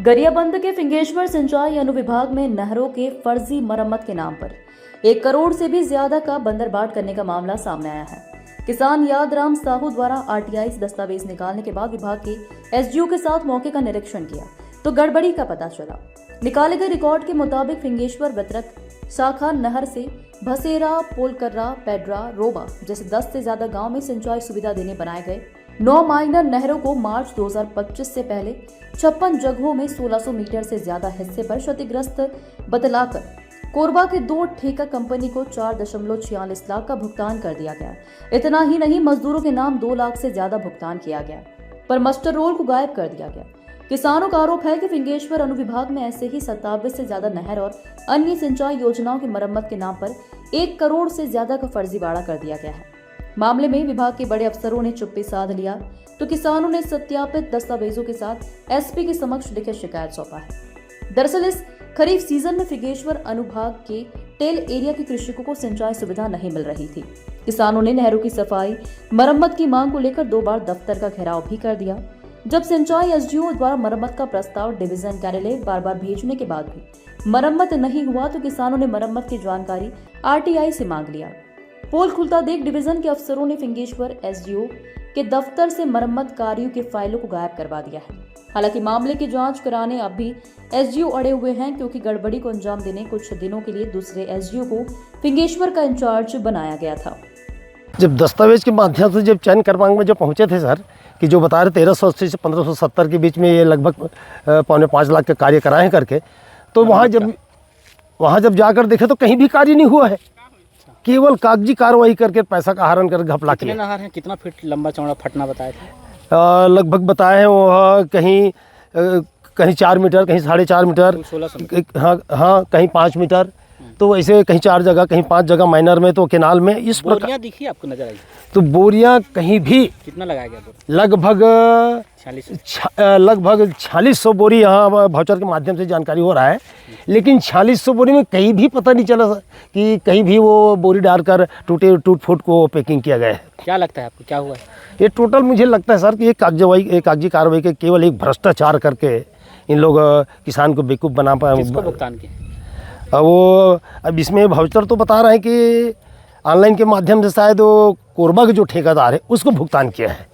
गरियाबंद के फिंगेश्वर सिंचाई अनुविभाग में नहरों के फर्जी मरम्मत के नाम पर 1 करोड़ से भी ज्यादा का बंदरबाट करने का मामला सामने आया है। किसान यादराम साहू द्वारा आरटीआई से दस्तावेज निकालने के बाद विभाग के एसडीओ के साथ मौके का निरीक्षण किया तो गड़बड़ी का पता चला। निकाले गए रिकॉर्ड के मुताबिक फिंगेश्वर वितरक शाखा नहर से भसेरा, पोलकर्रा, पेड्रा, रोबा जैसे 10 से ज्यादा गांव में सिंचाई सुविधा देने बनाए गए 9 माइनर नहरों को मार्च 2025 से पहले 56 जगहों में 1600 मीटर से ज्यादा हिस्से पर क्षतिग्रस्त बतलाकर कोरबा के 2 ठेका कंपनी को 4.46 लाख का भुगतान कर दिया गया। इतना ही नहीं, मजदूरों के नाम 2 लाख से ज्यादा भुगतान किया गया पर मास्टर रोल को गायब कर दिया गया। किसानों का आरोप है कि फिंगेश्वर अनुविभाग में ऐसे ही 27 से ज्यादा नहर और अन्य सिंचाई योजनाओं की मरम्मत के नाम पर 1 करोड़ से ज्यादा का फर्जीवाड़ा कर दिया गया है। मामले में विभाग के बड़े अफसरों ने चुप्पी साध लिया तो किसानों ने सत्यापित दस्तावेजों के साथ एसपी के समक्ष लिखित शिकायत सौंपा है। दरअसल इस खरीफ सीजन में फिंगेश्वर अनुभाग के टेल एरिया के कृषकों को सिंचाई सुविधा नहीं मिल रही थी। किसानों ने नहरों की सफाई मरम्मत की मांग को लेकर 2 बार दफ्तर का घेराव भी कर दिया। जब सिंचाई एसडीओ द्वारा मरम्मत का प्रस्ताव डिवीजन कार्यालय बार भेजने के बाद भी मरम्मत नहीं हुआ तो किसानों ने मरम्मत की जानकारी आरटीआई से मांग लिया। पोल खुलता देख डिवीजन के अफसरों ने फिंगेश्वर एसडीओ के दफ्तर से मरम्मत कार्यों के फाइलों को गायब करवा दिया है। हालांकि मामले की जांच कराने अब भी एसडीओ अड़े हुए हैं क्योंकि गड़बड़ी को अंजाम देने कुछ दिनों के लिए दूसरे एसडीओ को फिंगेश्वर का इंचार्ज बनाया गया था। जब दस्तावेज के माध्यम से जब चयन क्रमांक में जो पहुंचे थे सर कि जो बता रहे 1380 से 1570 के बीच में ये लगभग 4.5 लाख के कार्य कराए करके, तो वहाँ जब जाकर देखे तो कहीं भी कार्य नहीं हुआ है, केवल कागजी कार्रवाई करके पैसा का आहरण कर घपला किया। कितने नहर हैं, कितना फीट लंबा चौड़ा फटना बताए थे? लगभग बताए हैं वो कहीं 4 मीटर, कहीं 4.5 मीटर, हाँ कहीं 5 मीटर, तो ऐसे कहीं 4 जगह, कहीं 5 जगग माइनर में, तो केनाल में इस प्रकार। बोरियां दिखी आपको नजर आई? तो बोरियां कहीं भी कितना लगाया गया? लगभग 4600 बोरी यहाँ वाउचर के माध्यम से जानकारी हो रहा है, लेकिन 4600 बोरी में कहीं भी पता नहीं चला कि कहीं भी वो बोरी डालकर टूट फूट को पैकिंग किया गया है। क्या लगता है आपको क्या हुआ है? ये टोटल मुझे लगता है सर कि ये कागजी कार्रवाई के केवल एक भ्रष्टाचार करके इन लोग किसान को बेवकूफ़ बना पाए। किसको भुगतान किया? वो अब इसमें वाउचर तो बता रहे हैं कि ऑनलाइन के माध्यम से शायद वो कोरबा के जो ठेकेदार है उसको भुगतान किया है।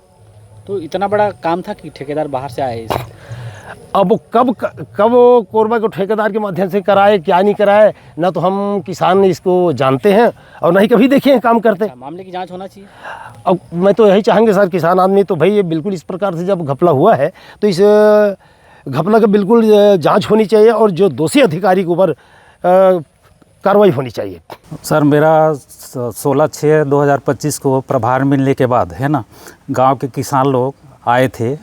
तो इतना बड़ा काम था कि ठेकेदार बाहर से आए? अब वो कब कोरबा के ठेकेदार के माध्यम से कराए, क्या नहीं कराए, ना तो हम किसान इसको जानते हैं और ना ही कभी देखे हैं काम करते। मामले की जांच होना चाहिए। अब मैं तो यही चाहेंगे सर, किसान आदमी तो भाई ये बिल्कुल इस प्रकार से जब घपला हुआ है तो इस घपला का बिल्कुल जांच होनी चाहिए और जो दोषी अधिकारी के ऊपर कार्रवाई होनी चाहिए। सर मेरा 16/6/2025 को प्रभार मिलने के बाद है ना, गांव के किसान लोग आए थे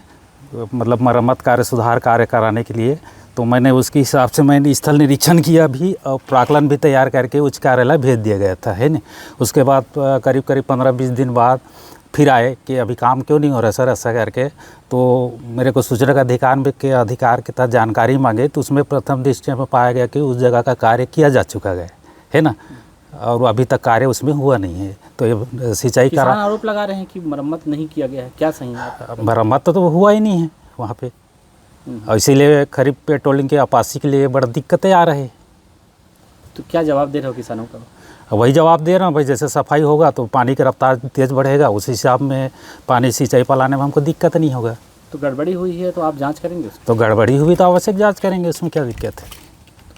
मतलब मरम्मत कार्य, सुधार कार्य कराने के लिए। तो मैंने उसके हिसाब से मैंने स्थल निरीक्षण किया भी और प्राक्कलन भी तैयार करके उच्च कार्यालय भेज दिया गया था, है ना। उसके बाद करीब 15-20 दिन बाद फिर आए कि अभी काम क्यों नहीं हो रहा सर ऐसा करके। तो मेरे को सूचना का अधिकार के तहत जानकारी मांगे तो उसमें प्रथम दृष्टया में पाया गया कि उस जगह का कार्य किया जा चुका है ना, और अभी तक कार्य उसमें हुआ नहीं है। तो ये सिंचाई का आरोप लगा रहे हैं कि मरम्मत नहीं किया गया है, क्या सही है? मरम्मत तो हुआ ही नहीं है वहाँ पे, और इसीलिए खरीफ पेट्रोलिंग के आपासी के लिए बड़ी दिक्कतें आ रही। तो क्या जवाब दे रहे हो किसानों का? वही जवाब दे रहा हूँ भाई, जैसे सफाई होगा तो पानी की रफ्तार तेज़ बढ़ेगा, उस हिसाब में पानी सिंचाई पालाने में हमको दिक्कत नहीं होगा। तो गड़बड़ी हुई है तो आप जांच करेंगे? तो गड़बड़ी हुई तो आवश्यक जांच करेंगे, उसमें क्या दिक्कत है?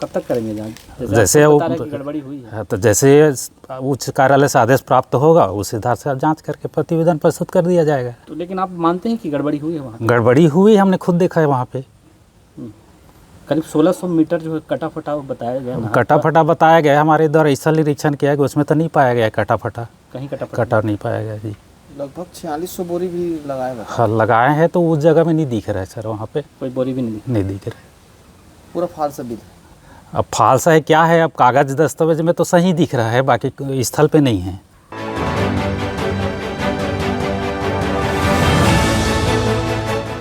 कब तक करेंगे जांच? जैसे वो गड़बड़ी हुई है तो जैसे उच्च कार्यालय से आदेश प्राप्त होगा उस आधार से आप जाँच करके प्रतिवेदन प्रस्तुत कर दिया जाएगा। तो लेकिन आप मानते हैं कि गड़बड़ी हुई है वहाँ? गड़बड़ी हुई, हमने खुद देखा है वहाँ पे। करीब 1600 मीटर जो है कटा फटा बताया गया। कटा फटा बताया गया, हमारे द्वारा स्थल निरीक्षण किया गया, उसमें तो नहीं पाया गया कटा फटा, कहीं कटा नहीं पाया गया जी। लगभग 4600 बोरी भी लगाए? हाँ लगाए हैं, तो उस जगह में नहीं दिख रहा है सर, वहाँ पे कोई बोरी भी नहीं दिख रहा है। पूरा फालसा भी था? अब फालसा है क्या है, अब कागज दस्तावेज में तो सही दिख रहा है, बाकी स्थल पे नहीं है।